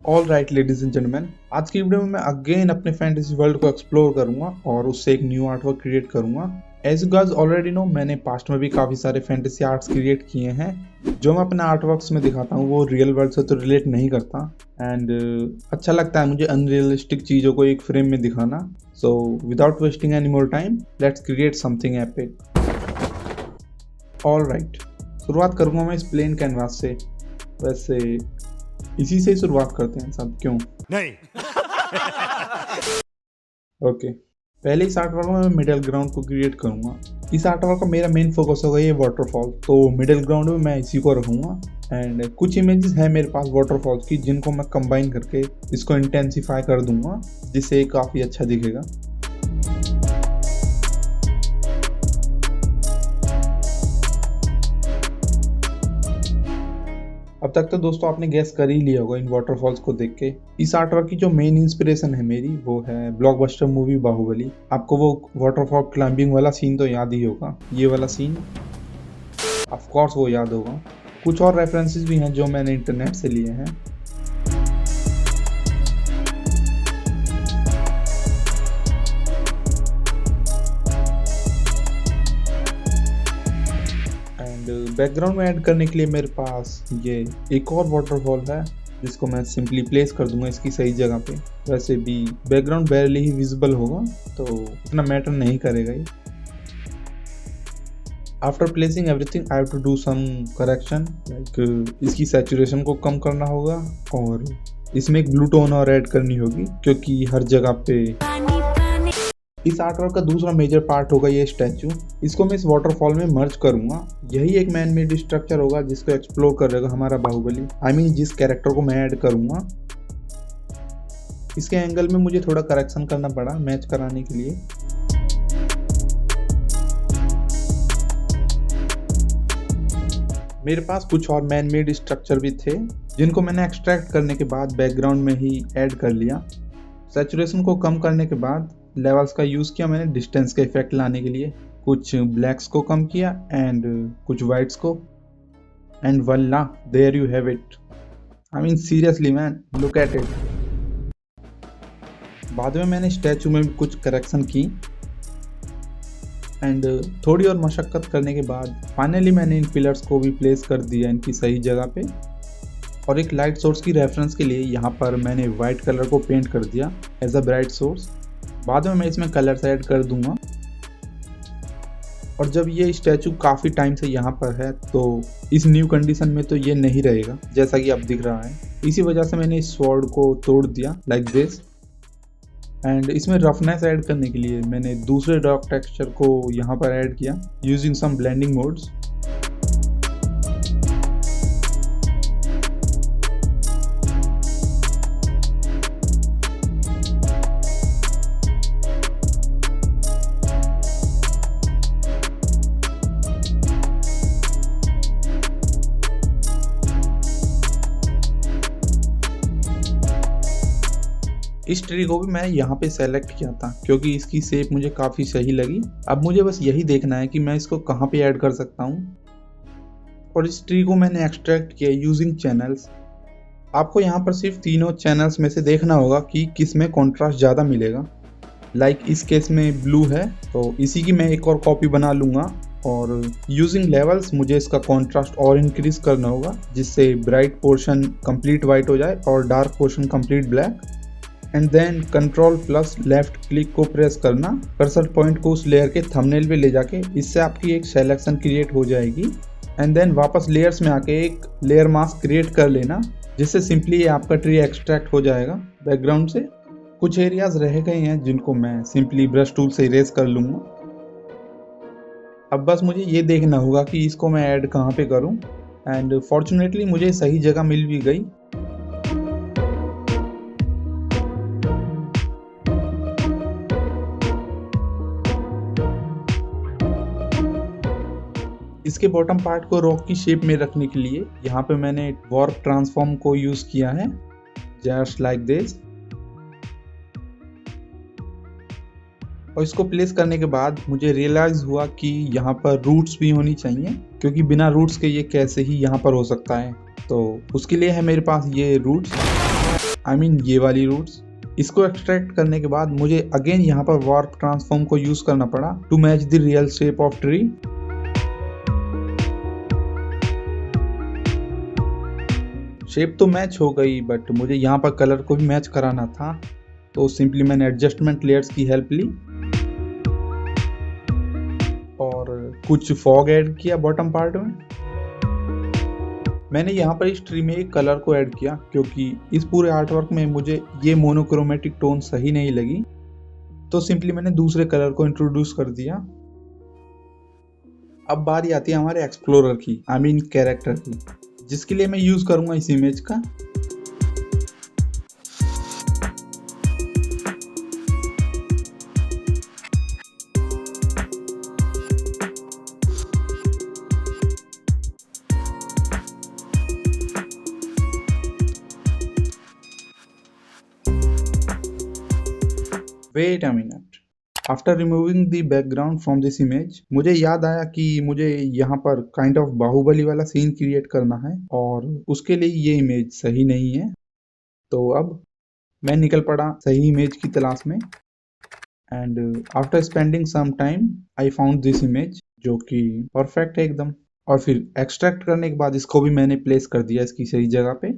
All right ladies and gentleman, आज की video में मैं अगेन अपने फैंटेसी वर्ल्ड को एक्सप्लोर करूंगा और उससे एक न्यू आर्ट वर्क क्रिएट करूंगा। As you guys already know, मैंने पास्ट में भी काफ़ी सारे फैंटेसी आर्ट्स क्रिएट किए हैं। जो मैं अपने आर्ट वर्क्स में दिखाता हूँ वो रियल वर्ल्ड से तो रिलेट नहीं करता एंड अच्छा लगता है मुझे अनरियलिस्टिक चीज़ों को एक फ्रेम में दिखाना। So without wasting any more time, let's create something epic. All right, शुरुआत करूँगा मैं इस प्लेन कैनवास से। वैसे इसी से ही शुरुआत करते हैं सब, क्यों नहीं। ओके, पहले इस आर्टवर्क में मैं मिडिल ग्राउंड को क्रिएट करूंगा। इस आर्टवर्क का मेरा मेन फोकस होगा ये वाटरफॉल, तो मिडिल ग्राउंड में मैं इसी को रखूंगा एंड कुछ इमेजेस है मेरे पास वाटरफॉल्स की जिनको मैं कंबाइन करके इसको इंटेंसिफाई कर दूंगा जिससे ये काफ़ी अच्छा दिखेगा। अब तक तो दोस्तों आपने गैस कर ही लिया होगा इन वाटरफॉल्स को देख के। इस आर्टवर्क की जो मेन इंस्पिरेशन है मेरी वो है ब्लॉकबस्टर मूवी बाहुबली। आपको वो वाटरफॉल क्लाइंबिंग वाला सीन तो याद ही होगा, ये वाला सीन ऑफ कोर्स वो याद होगा। कुछ और रेफरेंसेस भी हैं जो मैंने इंटरनेट से लिए हैं। बैकग्राउंड में ऐड करने के लिए मेरे पास ये एक और वाटरफॉल है जिसको मैं सिंपली प्लेस कर दूंगा इसकी सही जगह पे। वैसे भी बैकग्राउंड बैरली ही विजिबल होगा तो इतना मैटर नहीं करेगा ये। After placing everything I have to do some correction, like इसकी सैचुरेशन को कम करना होगा और इसमें एक ब्लू टोन और ऐड करनी होगी क्योंकि हर जगह पे। इस आर्टवर्क का दूसरा मेजर पार्ट होगा ये स्टैचू। इसको मैं इस वाटरफॉल में मर्ज करूंगा। यही एक मैन मेड स्ट्रक्चर होगा जिसको एक्सप्लोर करेगा हमारा बाहुबली। आई मीन जिस कैरेक्टर को मैं ऐड करूंगा। इसके एंगल में मुझे थोड़ा करेक्शन करना पड़ा मैच कराने के लिए। मेरे पास कुछ और मैन मेड स्ट्रक्चर भी थे जिनको मैंने एक्सट्रैक्ट करने के बाद बैकग्राउंड में ही ऐड कर लिया। सैचुरेशन को कम करने के बाद लेवल्स का यूज़ किया मैंने डिस्टेंस का इफेक्ट लाने के लिए। कुछ ब्लैक्स को कम किया एंड कुछ वाइट्स को and voila there you have it. I mean seriously man, look at it. बाद में मैंने स्टैचू में भी कुछ करेक्शन की एंड थोड़ी और मशक्क़त करने के बाद फाइनली मैंने इन पिलर्स को भी प्लेस कर दिया इनकी सही जगह पे। और एक लाइट सोर्स की रेफरेंस के लिए यहाँ पर मैंने वाइट कलर को पेंट कर दिया एज अ ब्राइट सोर्स। बाद में मैं इसमें कलर्स ऐड कर दूंगा। और जब ये स्टैचू काफ़ी टाइम से यहाँ पर है तो इस न्यू कंडीशन में तो ये नहीं रहेगा जैसा कि अब दिख रहा है। इसी वजह से मैंने इस स्वॉर्ड को तोड़ दिया लाइक दिस। एंड इसमें रफनेस ऐड करने के लिए मैंने दूसरे डार्क टेक्सचर को यहाँ पर ऐड किया यूजिंग सम ब्लेंडिंग मोड्स। इस ट्री को भी मैं यहाँ पे सेलेक्ट किया था क्योंकि इसकी शेप मुझे काफ़ी सही लगी। अब मुझे बस यही देखना है कि मैं इसको कहाँ पे ऐड कर सकता हूँ। और इस ट्री को मैंने एक्सट्रैक्ट किया यूजिंग चैनल्स। आपको यहाँ पर सिर्फ तीनों चैनल्स में से देखना होगा कि किस में कॉन्ट्रास्ट ज़्यादा मिलेगा। लाइक इस केस में ब्लू है तो इसी की मैं एक और कॉपी बना लूँगा और यूजिंग लेवल्स मुझे इसका कॉन्ट्रास्ट और इंक्रीज करना होगा जिससे ब्राइट पोर्शन कंप्लीट वाइट हो जाए और dark portion complete black. And then control plus left click को प्रेस करना, कर्सर पॉइंट को उस लेयर के थंबनेल पे ले जाके इससे आपकी एक सिलेक्शन क्रिएट हो जाएगी। एंड देन वापस लेयर्स में आके एक लेयर मास्क क्रिएट कर लेना जिससे सिंपली ये आपका ट्री एक्सट्रैक्ट हो जाएगा बैकग्राउंड से। कुछ एरियाज रह गए हैं जिनको मैं सिंपली ब्रश टूल से इरेज कर लूँगा। अब बस मुझे ये देखना होगा कि इसको मैं ऐड कहाँ पे करूँ एंड फॉर्चुनेटली मुझे सही जगह मिल भी गई। इसके बॉटम पार्ट को रॉक की शेप में रखने के लिए यहाँ पे मैंने वार्प ट्रांसफॉर्म को यूज़ किया है जस्ट लाइक दिस। और इसको प्लेस करने के बाद मुझे रियलाइज़ हुआ कि यहाँ पर रूट्स भी होनी चाहिए क्योंकि बिना रूट्स के ये कैसे ही यहाँ पर हो सकता है। तो उसके लिए है मेरे पास ये रूट्स। आई मीन ये वाली रूट्स। इसको एक्सट्रैक्ट करने के बाद मुझे अगेन यहाँ पर वार्प ट्रांसफॉर्म को यूज करना पड़ा to match the real shape of tree. Shape तो मैच हो गई बट मुझे यहाँ पर कलर को भी मैच कराना था, तो सिंपली मैंने एडजस्टमेंट लेयर्स की हेल्प ली और कुछ फॉग ऐड किया बॉटम पार्ट में। मैंने यहाँ पर इस ट्री में एक कलर को ऐड किया क्योंकि इस पूरे आर्टवर्क में मुझे ये मोनोक्रोमेटिक टोन सही नहीं लगी, तो सिंपली मैंने दूसरे कलर को इंट्रोड्यूस कर दिया। अब बारी आती है हमारे एक्सप्लोरर की, आई मीन कैरेक्टर की, जिसके लिए मैं यूज करूंगा इस इमेज का। Wait a minute, after removing the background from this image मुझे याद आया कि मुझे यहाँ पर काइंड ऑफ बाहुबली वाला सीन क्रिएट करना है और उसके लिए ये इमेज सही नहीं है। तो अब मैं निकल पड़ा सही इमेज की तलाश में and after spending some time I found this image जो कि परफेक्ट है एकदम। और फिर एक्सट्रैक्ट करने के बाद इसको भी मैंने प्लेस कर दिया इसकी सही जगह पे।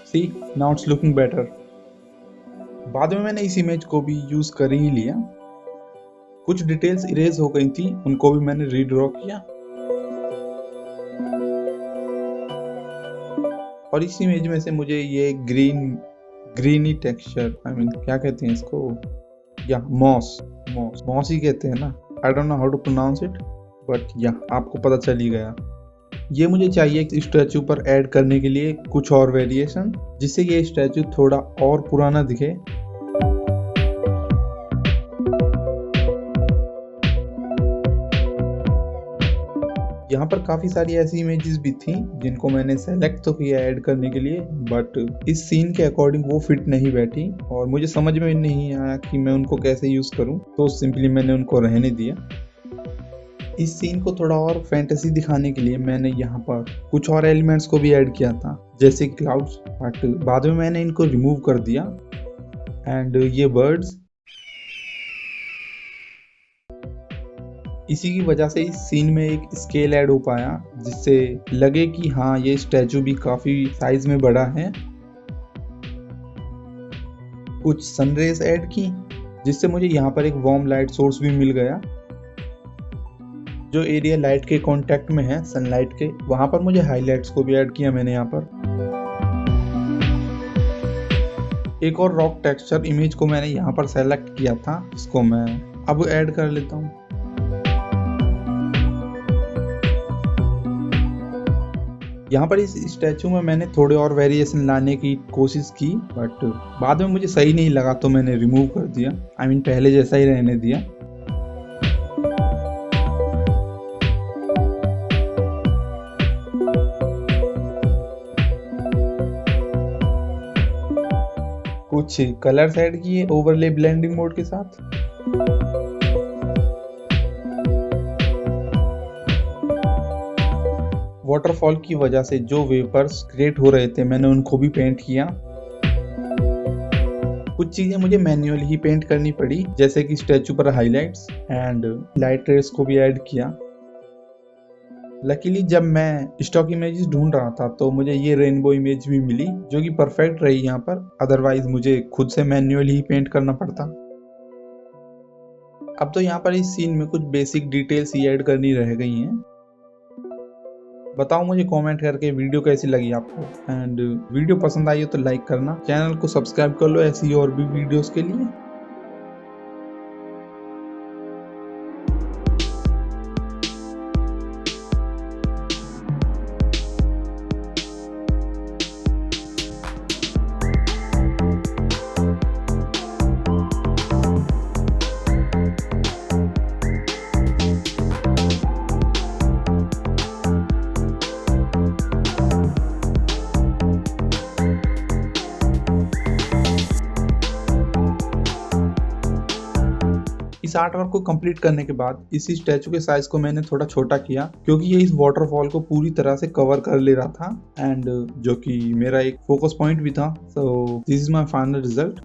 See, now it's looking better। बाद में मैंने इस इमेज को भी यूज कर ही लिया। कुछ डिटेल्स इरेज हो गई थी, उनको भी मैंने रीड्रॉ किया और इस इमेज में से मुझे ये ग्रीनी टेक्सचर, आई मीन क्या कहते हैं इसको, या मॉस ही कहते हैं ना, I don't know how to pronounce it but या आपको पता चल ही गया। ये मुझे चाहिए कि स्टैचू पर ऐड करने के लिए कुछ और वेरिएशन, जिससे ये स्टैचू थोड़ा और पुराना दिखे। यहाँ पर काफी सारी ऐसी इमेजेस भी थी जिनको मैंने सेलेक्ट तो किया ऐड करने के लिए, बट इस सीन के अकॉर्डिंग वो फिट नहीं बैठी और मुझे समझ में नहीं आया कि मैं उनको कैसे यूज करूँ, तो सिंपली मैंने उनको रहने दिया। इस सीन को थोड़ा और फैंटेसी दिखाने के लिए मैंने यहाँ पर कुछ और एलिमेंट्स को भी ऐड किया था, जैसे क्लाउड्स, बट बाद में मैंने इनको रिमूव कर दिया। एंड ये बर्ड्स, इसी की वजह से इस सीन में एक स्केल ऐड हो पाया जिससे लगे कि हाँ ये स्टैचू भी काफी साइज में बड़ा है। कुछ सनरेज ऐड की जिससे मुझे यहाँ पर एक वार्म लाइट सोर्स भी मिल गया। जो एरिया लाइट के कांटेक्ट में है सनलाइट के, वहां पर मुझे हाइलाइट्स को भी ऐड किया मैंने यहाँ पर। एक और रॉक टेक्सचर इमेज को मैंने यहाँ पर सेलेक्ट किया था, इसको मैं अब ऐड कर लेता हूँ। यहाँ पर इस स्टैचू में मैंने थोड़े और वेरिएशन लाने की कोशिश की बट बाद में मुझे सही नहीं लगा तो मैंने रिमूव कर दिया, आई मीन पहले जैसा ही रहने दिया। कुछ कलर्स ऐड किए ओवरले ब्लेंडिंग मोड के साथ। वाटरफॉल की वजह से जो वेपर्स क्रिएट हो रहे थे मैंने उनको भी पेंट किया। कुछ चीजें मुझे मैन्युअली ही पेंट करनी पड़ी, जैसे कि स्टैचू पर हाइलाइट्स एंड लाइट रेस को भी ऐड किया। लकीली जब मैं स्टॉक इमेजेस ढूंढ रहा था तो मुझे ये रेनबो इमेज भी मिली जो कि परफेक्ट रही यहाँ पर, अदरवाइज मुझे खुद से मैन्युअली ही पेंट करना पड़ता। अब तो यहाँ पर इस सीन में कुछ बेसिक डिटेल्स ही ऐड करनी रह गई हैं। बताओ मुझे कमेंट करके वीडियो कैसी लगी आपको, एंड वीडियो पसंद आई हो तो लाइक करना, चैनल को सब्सक्राइब कर लो ऐसी और भी वीडियोस के लिए। इस आर्ट वर्क को कंप्लीट करने के बाद इसी स्टैचू के साइज को मैंने थोड़ा छोटा किया क्योंकि ये इस वाटरफॉल को पूरी तरह से कवर कर ले रहा था एंड जो कि मेरा एक फोकस पॉइंट भी था। So this is my final result.